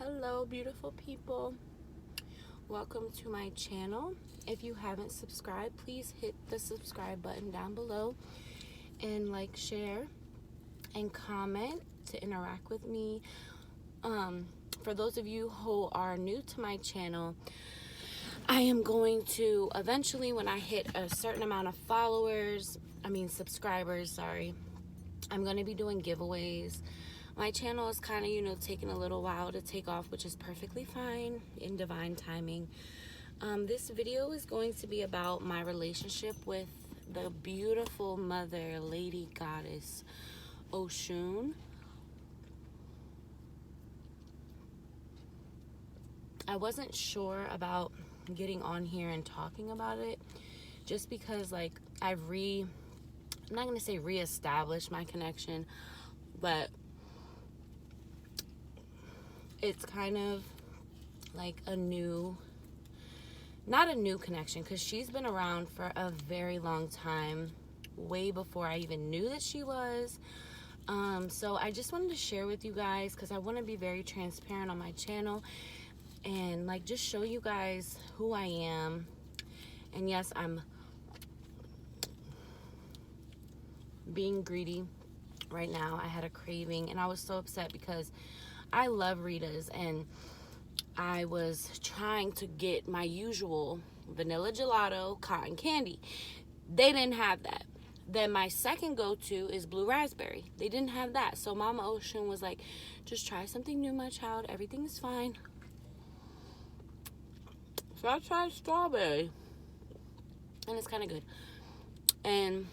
Hello beautiful people, welcome to my channel. If you haven't subscribed, please hit the subscribe button down below and like, share, and comment to interact with me. For those of you who are new to my channel, I am going to eventually, when I hit a certain amount of subscribers, I'm going to be doing giveaways. My channel is kind of, taking a little while to take off, which is perfectly fine in divine timing. This video is going to be about my relationship with the beautiful mother, Lady Goddess Oshun. I wasn't sure about getting on here and talking about it just because, like, I'm not going to say reestablished my connection, but it's kind of like not a new connection, because she's been around for a very long time, way before I even knew that she was. So I just wanted to share with you guys, because I want to be very transparent on my channel and just show you guys who I am. And yes, I'm being greedy right now. I had a craving and I was so upset because I love Ritas, and I was trying to get my usual vanilla gelato cotton candy. They didn't have that. Then my second go-to is blue raspberry. They didn't have that. So Mama Oshun was like, just try something new, my child. Everything is fine. So I tried strawberry, and it's kind of good. And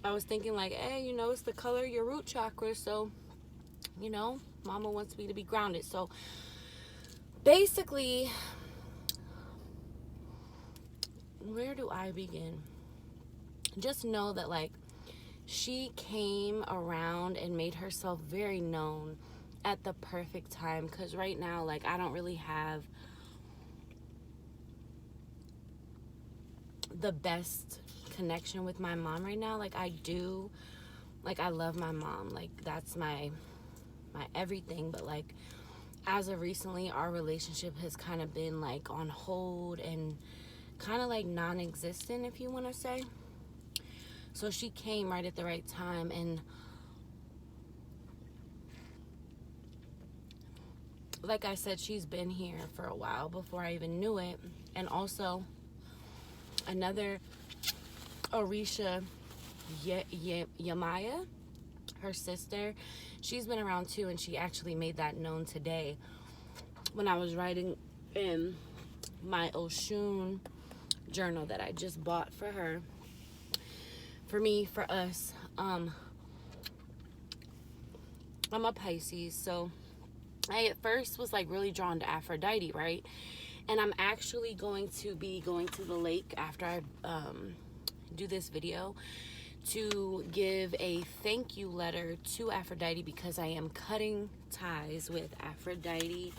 I was thinking like, hey, it's the color of your root chakra, so, Mama wants me to be grounded. So basically, where do I begin? Just know that, like, she came around and made herself very known at the perfect time, because right now, like, I don't really have the best connection with my mom right now. Like, I do, like, I love my mom, like, that's my everything, but like, as of recently, our relationship has kind of been like on hold and kind of like non-existent, if you want to say. So she came right at the right time, and like I said, she's been here for a while before I even knew it. And also another Orisha, Yemaya, her sister, she's been around too, and she actually made that known today when I was writing in my Oshun journal that I just bought for her, for me, for us. I'm a Pisces, so I at first was like really drawn to Aphrodite, right? And I'm actually going to be going to the lake after I do this video to give a thank you letter to Aphrodite, because I am cutting ties with Aphrodite.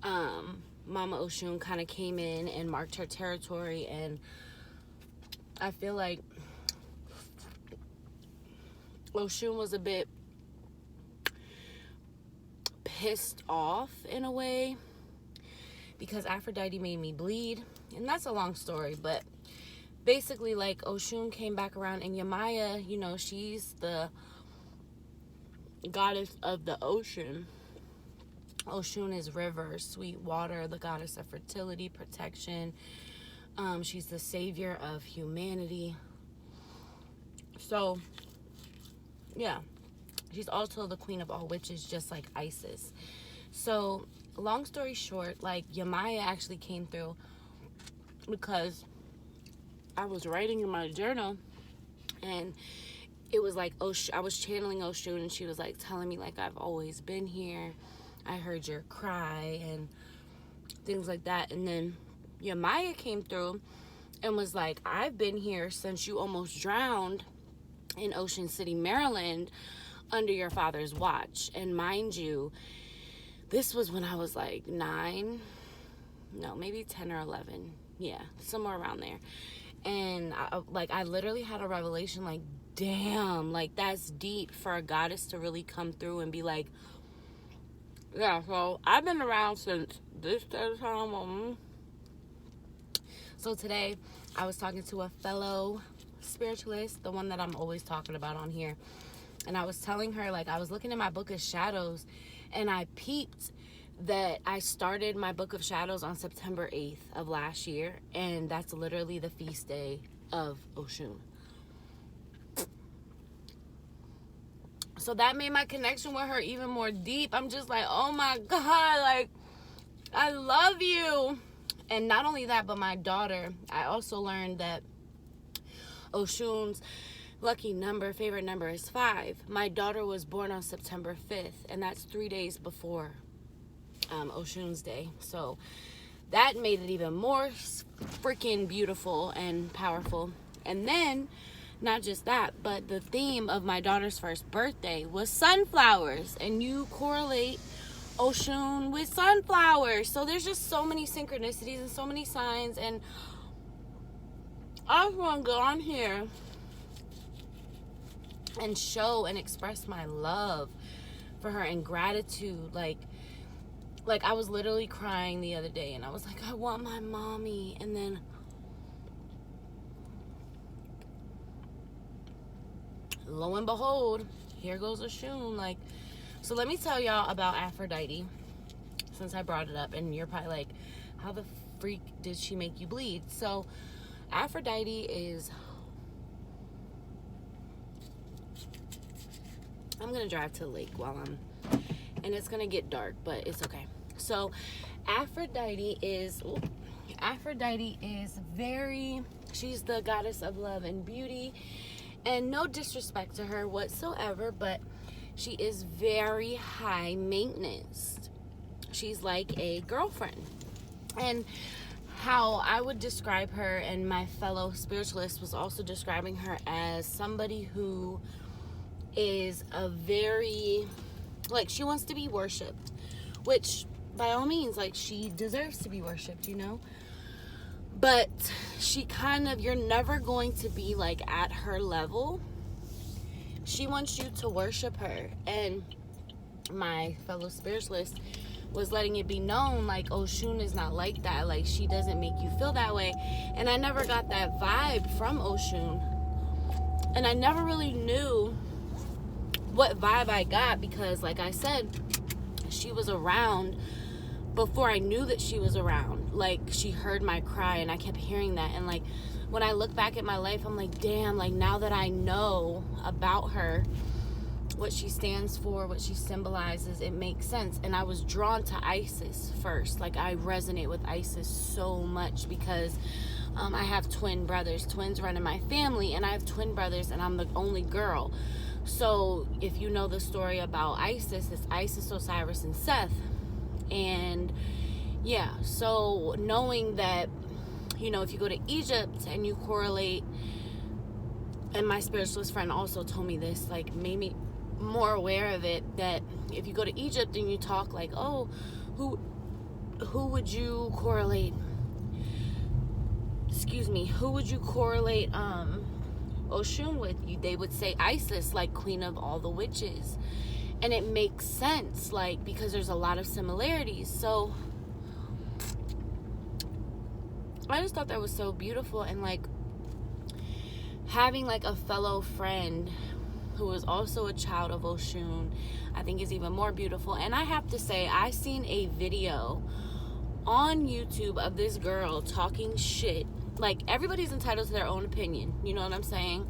Mama Oshun kind of came in and marked her territory, and I feel like Oshun was a bit pissed off in a way, because Aphrodite made me bleed, and that's a long story, but basically, like, Oshun came back around, and Yemaya, she's the goddess of the ocean. Oshun is river, sweet water, the goddess of fertility, protection. She's the savior of humanity. So, yeah. She's also the queen of all witches, just like Isis. So, long story short, like, Yemaya actually came through because I was writing in my journal, and it was like, I was channeling Oshun, and she was like telling me, like, I've always been here. I heard your cry and things like that. And then Yemaya came through and was like, I've been here since you almost drowned in Ocean City, Maryland, under your father's watch. And mind you, this was when I was like 9, no, maybe 10 or 11. Yeah, somewhere around there. And I literally had a revelation like damn, like, that's deep for a goddess to really come through and be like, yeah, so I've been around since this time. So today, I was talking to a fellow spiritualist, the one that I'm always talking about on here. And I was telling her, like, I was looking at my book of shadows, and I peeped that I started my book of shadows on September 8th of last year. And that's literally the feast day of Oshun. So that made my connection with her even more deep. I'm just like, oh my God, like, I love you. And not only that, but my daughter, I also learned that Oshun's lucky number, favorite number is 5. My daughter was born on September 5th, and that's 3 days before Oshun's day. So that made it even more freaking beautiful and powerful. And then, not just that, but the theme of my daughter's first birthday was sunflowers, and you correlate Oshun with sunflowers. So there's just so many synchronicities and so many signs, and I just want to go on here and show and express my love for her and gratitude. Like I was literally crying the other day, and I was like, I want my mommy. And then lo and behold, here goes Oshun. Like, so let me tell y'all about Aphrodite, since I brought it up, and you're probably like, how the freak did she make you bleed? So Aphrodite is, I'm gonna drive to the lake and it's gonna get dark, but it's okay. So Aphrodite is she's the goddess of love and beauty. And no disrespect to her whatsoever, but she is very high maintenance. She's like a girlfriend. And how I would describe her, and my fellow spiritualist was also describing her as somebody who is a very, like, she wants to be worshipped. Which, by all means, like, she deserves to be worshipped, you know? But she kind of, you're never going to be like at her level. She wants you to worship her. And my fellow spiritualist was letting it be known, like, Oshun is not like that. Like, she doesn't make you feel that way. And I never got that vibe from Oshun. And I never really knew what vibe I got, because, like I said, she was around before I knew that she was around. Like, she heard my cry, and I kept hearing that. And, like, when I look back at my life, I'm like, damn, like, now that I know about her, what she stands for, what she symbolizes, it makes sense. And I was drawn to Isis first. Like, I resonate with Isis so much because I have twin brothers. Twins run in my family, and I have twin brothers, and I'm the only girl. So if you know the story about Isis, it's Isis, Osiris, and Seth. And yeah, so knowing that, you know, if you go to Egypt and you correlate, and my spiritualist friend also told me this, like, made me more aware of it, that if you go to Egypt and you talk like, oh, who would you correlate, who would you correlate Oshun with? They would say Isis, like queen of all the witches. And it makes sense, like, because there's a lot of similarities. So I just thought that was so beautiful. And, like, having, like, a fellow friend who is also a child of Oshun, I think is even more beautiful. And I have to say, I seen a video on YouTube of this girl talking shit. Like, everybody's entitled to their own opinion, you know what I'm saying?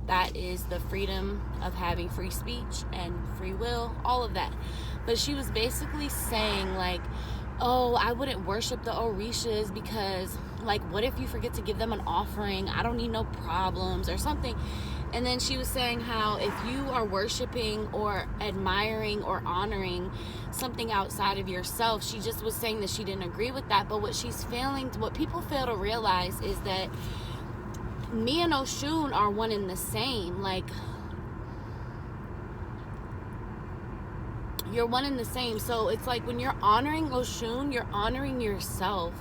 That is the freedom of having free speech and free will, all of that. But she was basically saying, like, oh, I wouldn't worship the Orishas because, like, what if you forget to give them an offering? I don't need no problems or something. And then she was saying how if you are worshiping or admiring or honoring something outside of yourself, she just was saying that she didn't agree with that. But what people fail to realize is that me and Oshun are one and the same. Like, you're one and the same. So it's like when you're honoring Oshun, you're honoring yourself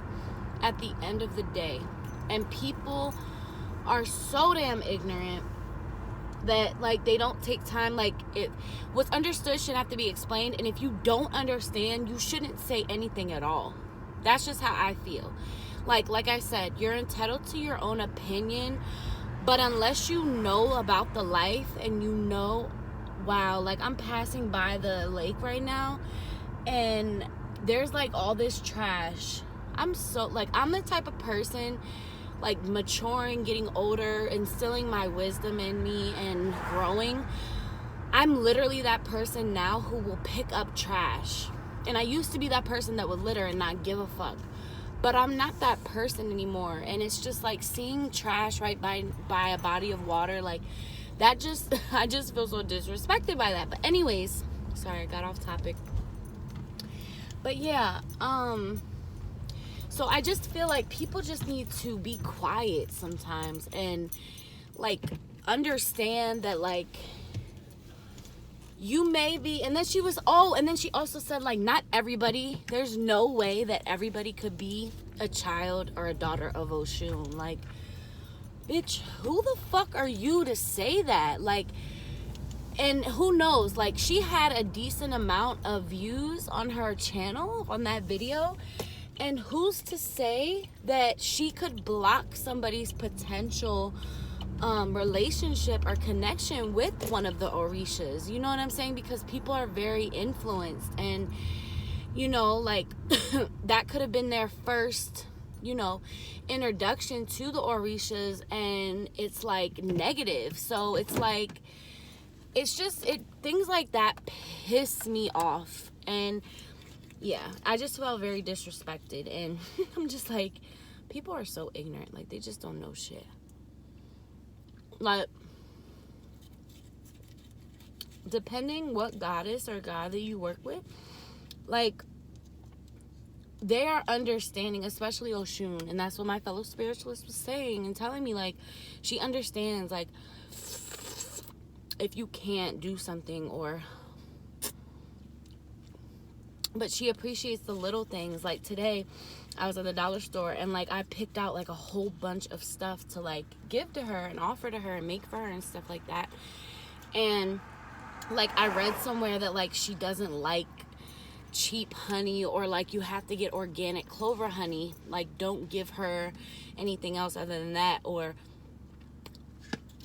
at the end of the day. And people are so damn ignorant that like they don't take time. Like, what's understood should have to be explained, and if you don't understand, you shouldn't say anything at all. That's just how I feel. Like I said, you're entitled to your own opinion, but unless you know about the life and you know, wow, like I'm passing by the lake right now and there's like all this trash. I'm the type of person, like maturing, getting older, instilling my wisdom in me and growing. I'm literally that person now who will pick up trash. And I used to be that person that would litter and not give a fuck. But I'm not that person anymore. And it's just like seeing trash right by a body of water, like that just, I just feel so disrespected by that. But anyways, sorry, I got off topic. But yeah, so I just feel like people just need to be quiet sometimes and like understand that like you may be, and then she also said like not everybody, there's no way that everybody could be a child or a daughter of Oshun. Like, bitch, who the fuck are you to say that? Like, and who knows, like she had a decent amount of views on her channel on that video, and who's to say that she could block somebody's potential relationship or connection with one of the Orishas? You know what I'm saying? Because people are very influenced, and you know, like that could have been their first, you know, introduction to the Orishas, and it's like negative. So it's like, it's just, things like that piss me off. And yeah, I just felt very disrespected, and I'm just like, people are so ignorant, like they just don't know shit. Like, depending what goddess or god that you work with, like they are understanding, especially Oshun, and that's what my fellow spiritualist was saying and telling me, like she understands like if you can't do something, or but she appreciates the little things. Like today I was at the dollar store and like I picked out like a whole bunch of stuff to like give to her and offer to her and make for her and stuff like that. And like I read somewhere that like she doesn't like cheap honey, or like you have to get organic clover honey. Like don't give her anything else other than that, or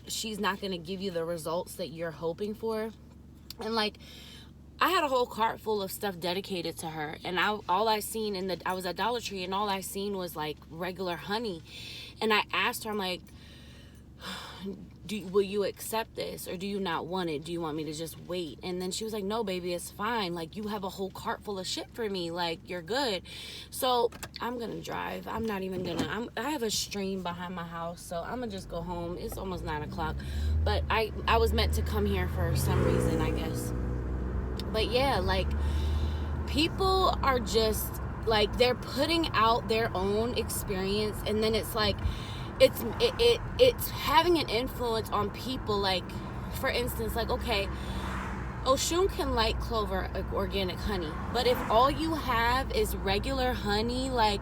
she's not going to give you the results that you're hoping for. And like I had a whole cart full of stuff dedicated to her, and all I seen I was at Dollar Tree, and all I seen was like regular honey. And I asked her, I'm like, will you accept this, or do you not want it? Do you want me to just wait? And then she was like, no baby, it's fine, like you have a whole cart full of shit for me, like you're good. So I'm gonna drive. I'm not even gonna, I have a stream behind my house, so I'm gonna just go home. It's almost 9 o'clock, but I was meant to come here for some reason, I guess. But yeah, like people are just like, they're putting out their own experience, and then it's like it's having an influence on people. Like for instance, like okay, Oshun can like clover, like organic honey, but if all you have is regular honey, like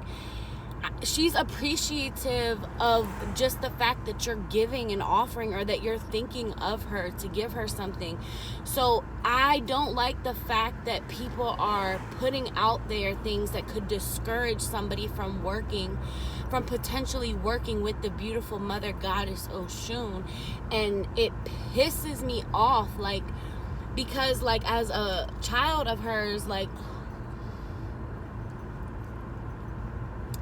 she's appreciative of just the fact that you're giving and offering, or that you're thinking of her to give her something. So I don't like the fact that people are putting out there things that could discourage somebody from potentially working with the beautiful Mother.Goddess.Oshun. And it pisses me off, like, because like as a child of hers, like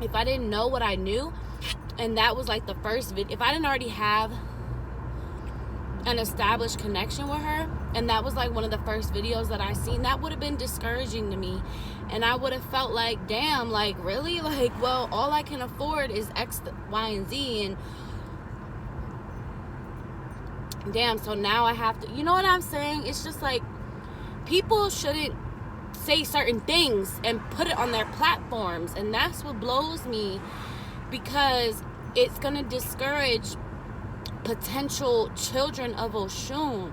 if I didn't know what I knew, and that was like the first video, if I didn't already have an established connection with her, and that was like one of the first videos that I seen, that would have been discouraging to me. And I would have felt like, damn, like really, like, well, all I can afford is X, Y, and Z, and damn, so now I have to, you know what I'm saying? It's just like, people shouldn't say certain things and put it on their platforms, and that's what blows me, because it's gonna discourage potential children of Oshun.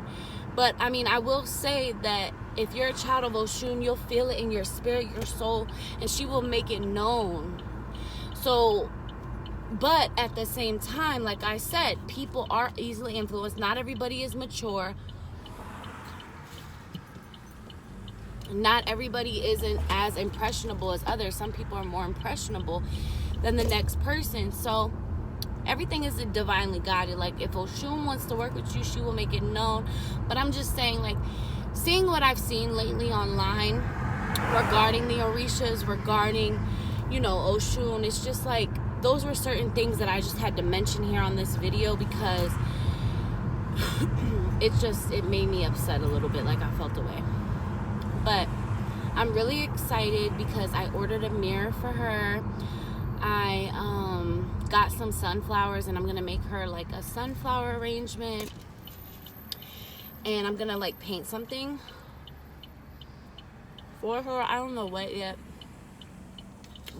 But I mean, I will say that if you're a child of Oshun, you'll feel it in your spirit, your soul, and she will make it known. So But at the same time, like I said, people are easily influenced. Not everybody is mature. Not everybody isn't as impressionable as others. Some people are more impressionable than the next person. So everything is divinely guided. Like, if Oshun wants to work with you, she will make it known. But I'm just saying, like, seeing what I've seen lately online regarding the Orishas, regarding, you know, Oshun, it's just like, those were certain things that I just had to mention here on this video, because it made me upset a little bit. Like, I felt away. But I'm really excited because I ordered a mirror for her. I got some sunflowers, and I'm gonna make her like a sunflower arrangement, and I'm gonna like paint something for her. I don't know what yet,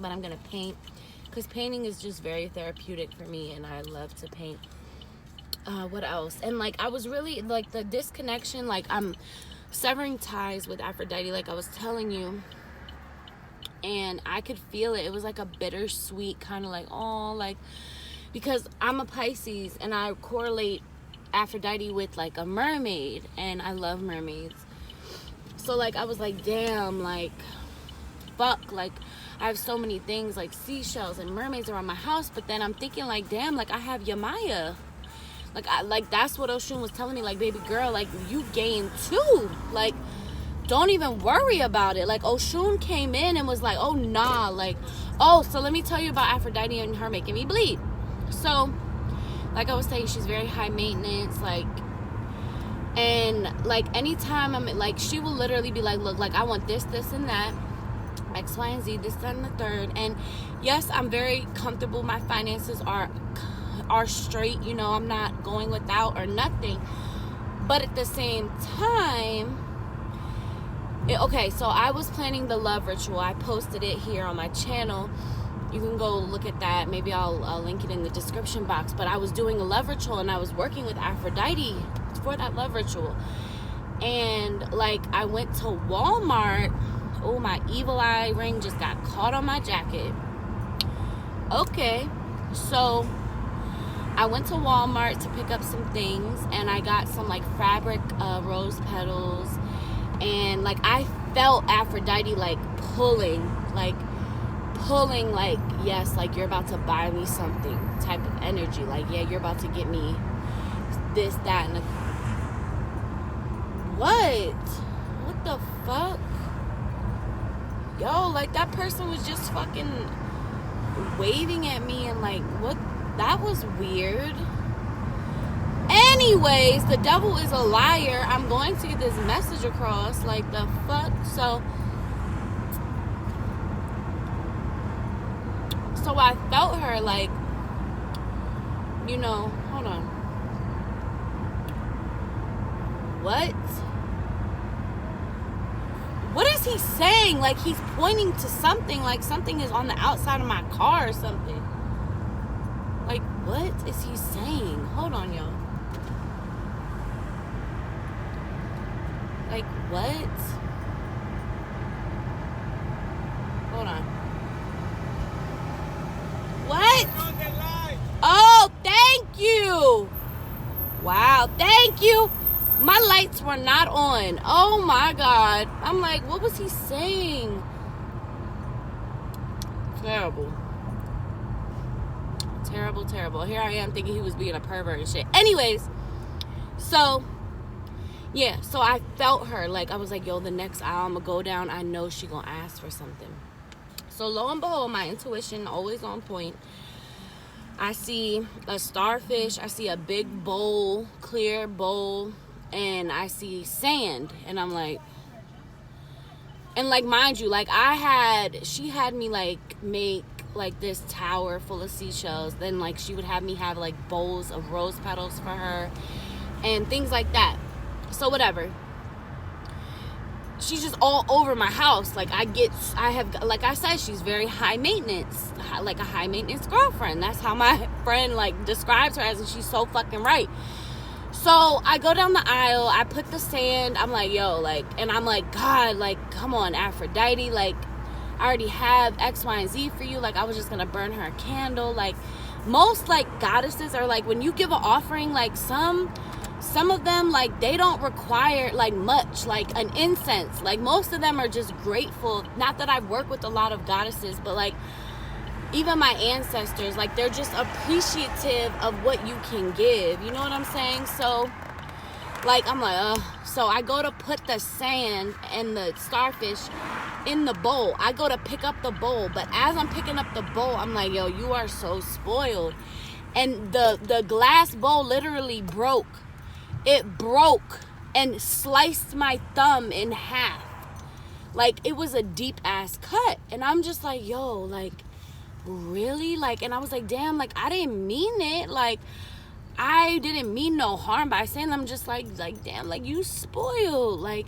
but I'm gonna paint, because painting is just very therapeutic for me, and I love to paint. What else? And like, I was really like, the disconnection, like, I'm severing ties with Aphrodite, like I was telling you, and I could feel it. It was like a bittersweet kind of like, oh, like, because I'm a Pisces, and I correlate Aphrodite with like a mermaid, and I love mermaids. So like, I was like, damn, like, fuck, like, I have so many things like seashells and mermaids around my house, but then I'm thinking like, damn, like, I have Yemaya. Like, that's what Oshun was telling me, like, baby girl, like, you gained 2. Like, don't even worry about it. Like, Oshun came in and was like, oh, nah, like, oh, so let me tell you about Aphrodite and her making me bleed. So, like I was saying, she's very high maintenance, like, and, like, anytime I'm, like, she will literally be like, look, like, I want this, this, and that, X, Y, and Z, this, that, and the third. And, yes, I'm very comfortable. My finances are straight, you know, I'm not going without or nothing. But at the same time, okay, so I was planning the love ritual. I posted it here on my channel. You can go look at that. Maybe I'll link it in the description box. But I was doing a love ritual, and I was working with Aphrodite for that love ritual. And like, I went to Walmart. Oh, my evil eye ring just got caught on my jacket. Okay, so I went to Walmart to pick up some things, and I got some like fabric rose petals, and like, I felt Aphrodite like pulling, like, yes, like, you're about to buy me something type of energy. Like, yeah, you're about to get me this, that, and what the fuck? Yo, like, that person was just fucking waving at me, and like, what? That was weird. Anyways, the devil is a liar. I'm going to get this message across. Like, the fuck? So I felt her, like, you know, hold on. What is he saying? Like, he's pointing to something, like something is on the outside of my car or something. Like, what is he saying? Hold on, y'all. Like, what? Hold on. What? Oh, thank you. Wow, thank you. My lights were not on. Oh, my God. I'm like, what was he saying? Terrible. Terrible. Here I am thinking he was being a pervert and shit. Anyways, so yeah, so I felt her. Like, I was like, yo, the next aisle I'm gonna go down, I know she gonna ask for something. So lo and behold, my intuition always on point. I see a starfish, I see a big bowl, clear bowl, and I see sand, and I'm like, and like, mind you, like, she had me like make like this tower full of seashells. Then like, she would have me have like bowls of rose petals for her and things like that. So whatever, she's just all over my house. Like, like I said, she's very high maintenance, like a high maintenance girlfriend. That's how my friend like describes her as, and she's so fucking right. So I go down the aisle, I put the sand, I'm like, yo, like, and I'm like, God, like, come on, Aphrodite, like, I already have X, Y, and Z for you. Like, I was just gonna burn her a candle. Like, most like goddesses are like, when you give an offering, like some of them, like they don't require like much, like an incense. Like most of them are just grateful. Not that I've worked with a lot of goddesses, but like even my ancestors, like they're just appreciative of what you can give. You know what I'm saying? So like I'm like, so I go to put the sand and the starfish in the bowl. I go to pick up the bowl, but as I'm picking up the bowl, I'm like, yo, you are so spoiled. And the glass bowl literally broke. It broke and sliced my thumb in half. Like, it was a deep ass cut. And I'm just like, yo, like, really? Like, and I was like, damn, like, I didn't mean it. Like, I didn't mean no harm by saying. I'm just like damn, like, you spoiled. Like,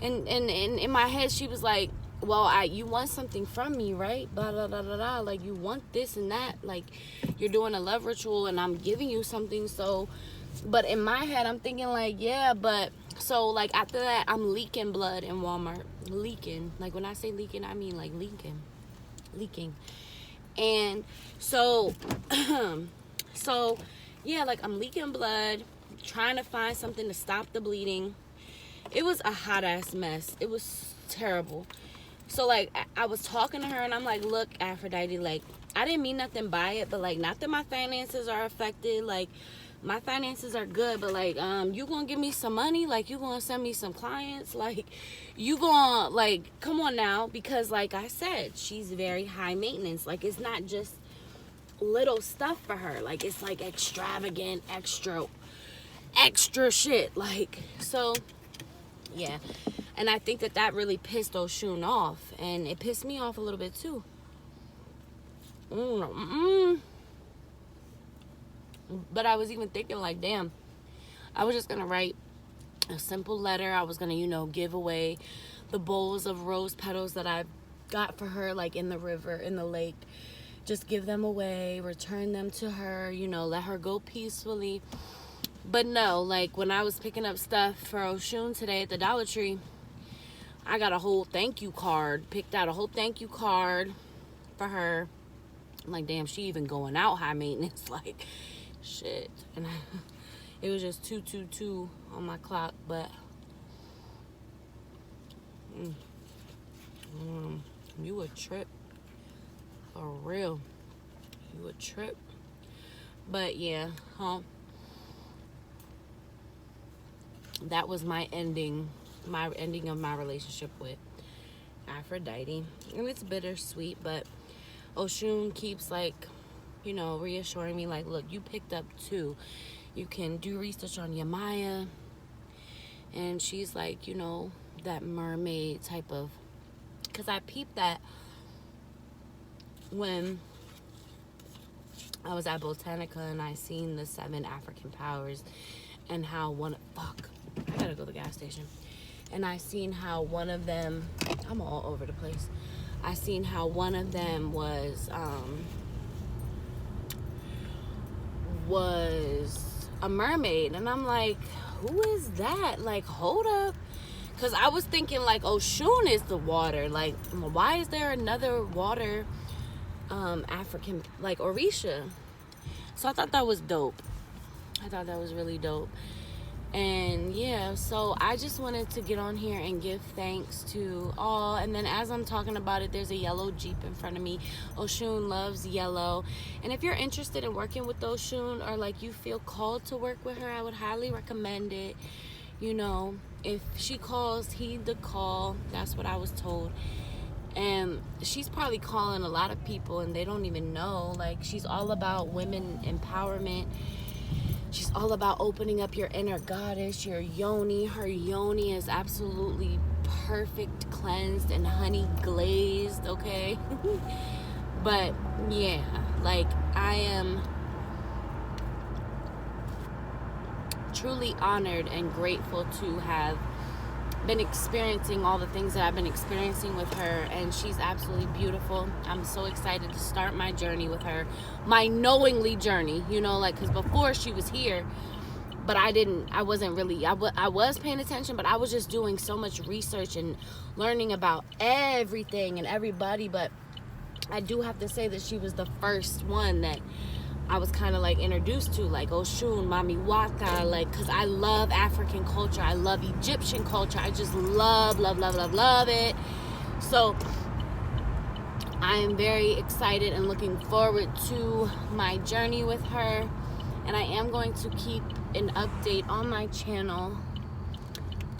and in my head, she was like, well, you want something from me, right? Blah, blah, blah, blah, blah. Like, you want this and that. Like, you're doing a love ritual and I'm giving you something. So, but in my head, I'm thinking like, yeah, but so like after that, I'm leaking blood in Walmart. Leaking. Like, when I say leaking, I mean like leaking. And so, so yeah, like I'm leaking blood, trying to find something to stop the bleeding. It was a hot ass mess. It was terrible. So like I was talking to her and I'm like, look, Aphrodite, like I didn't mean nothing by it, but like not that my finances are affected. Like my finances are good, but like you gonna give me some money? Like you gonna send me some clients? Like you gonna, like, come on now, because like I said, she's very high maintenance. Like it's not just little stuff for her. Like it's like extravagant, extra shit. Like, so yeah. And I think that really pissed Oshun off. And it pissed me off a little bit too. But I was even thinking like, damn, I was just going to write a simple letter. I was going to, you know, give away the bowls of rose petals that I got for her, like in the river, in the lake. Just give them away, return them to her, you know, let her go peacefully. But no, like when I was picking up stuff for Oshun today at the Dollar Tree, I got a whole thank you card, picked out a whole thank you card for her. I'm like, damn, she even going out high maintenance, like, shit. And it was just 222 on my clock, but you a trip, for real. You a trip. But yeah, that was my ending of my relationship with Aphrodite. And it's bittersweet, but Oshun keeps, like, you know, reassuring me, like, look, you picked up 2. You can do research on Yemaya. And she's like, you know, that mermaid type of, because I peeped that when I was at Botanica and I seen the 7 African powers and how I gotta go to the gas station. And I seen how one of them, I'm all over the place. I seen how one of them was a mermaid. And I'm like, who is that? Like, hold up. Because I was thinking, like, Oshun is the water. Like, why is there another water African, like, Orisha? So I thought that was dope. I thought that was really dope. And yeah, so I just wanted to get on here and give thanks to all. And then as I'm talking about it, there's a yellow Jeep in front of me. Oshun loves yellow. And if you're interested in working with Oshun, or like you feel called to work with her, I would highly recommend it. You know, if she calls, heed the call. That's what I was told. And she's probably calling a lot of people and they don't even know. Like, she's all about women empowerment. She's all about opening up your inner goddess, your yoni. Her yoni is absolutely perfect, cleansed, and honey glazed, okay? But yeah, like, I am truly honored and grateful to have been experiencing all the things that I've been experiencing with her, and she's absolutely beautiful. I'm so excited to start my journey with her, my knowingly journey, you know, like, because before she was here, but I was paying attention, but I was just doing so much research and learning about everything and everybody. But I do have to say that she was the first one that I was kind of like introduced to, like Oshun, Mami Wata, like, because I love African culture. I love Egyptian culture. I just love it. So I am very excited and looking forward to my journey with her. And I am going to keep an update on my channel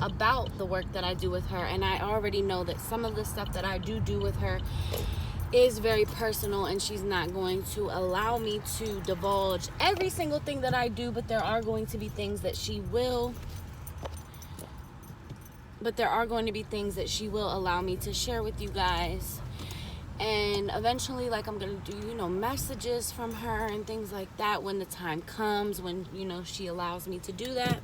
about the work that I do with her. And I already know that some of the stuff that I do with her is very personal, and she's not going to allow me to divulge every single thing that I do, but there are going to be things that she will allow me to share with you guys. And eventually, like, I'm gonna do, you know, messages from her and things like that when the time comes, when, you know, she allows me to do that.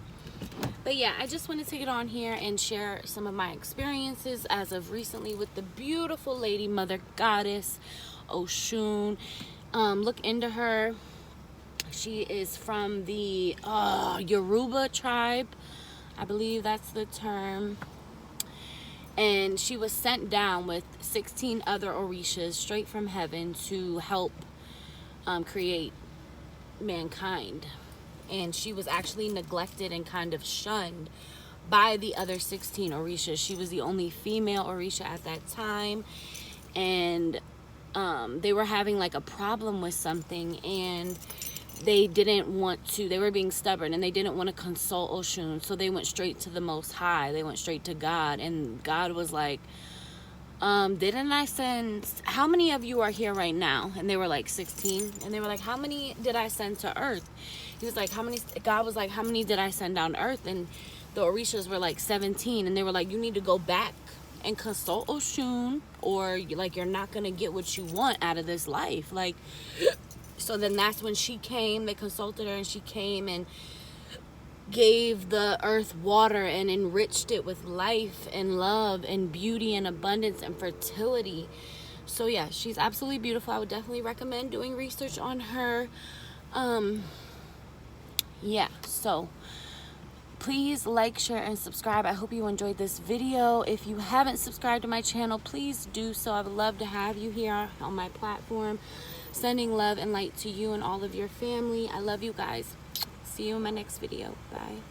But yeah, I just wanted to get on here and share some of my experiences as of recently with the beautiful lady, Mother.Goddess.Oshun. Look into her. She is from the Yoruba tribe. I believe that's the term. And she was sent down with 16 other Orishas straight from heaven to help create mankind. And she was actually neglected and kind of shunned by the other 16 Orishas. She was the only female Orisha at that time. And they were having like a problem with something, and they were being stubborn, and they didn't want to consult Oshun. So they went straight to the Most High. They went straight to God. And God was like, didn't I send, how many of you are here right now? And they were like 16. And they were like, how many did I send to earth? He was like, God was like, how many did I send down to earth? And the Orishas were like 17. And they were like, you need to go back and consult Oshun, or like, you're not going to get what you want out of this life. Like, so then that's when she came. They consulted her, and she came and gave the earth water and enriched it with life and love and beauty and abundance and fertility. So yeah, she's absolutely beautiful. I would definitely recommend doing research on her. Yeah, so please like, share, and subscribe. I hope you enjoyed this video. If you haven't subscribed to my channel, please do so. I would love to have you here on my platform. Sending love and light to you and all of your family. I love you guys. See you in my next video. Bye.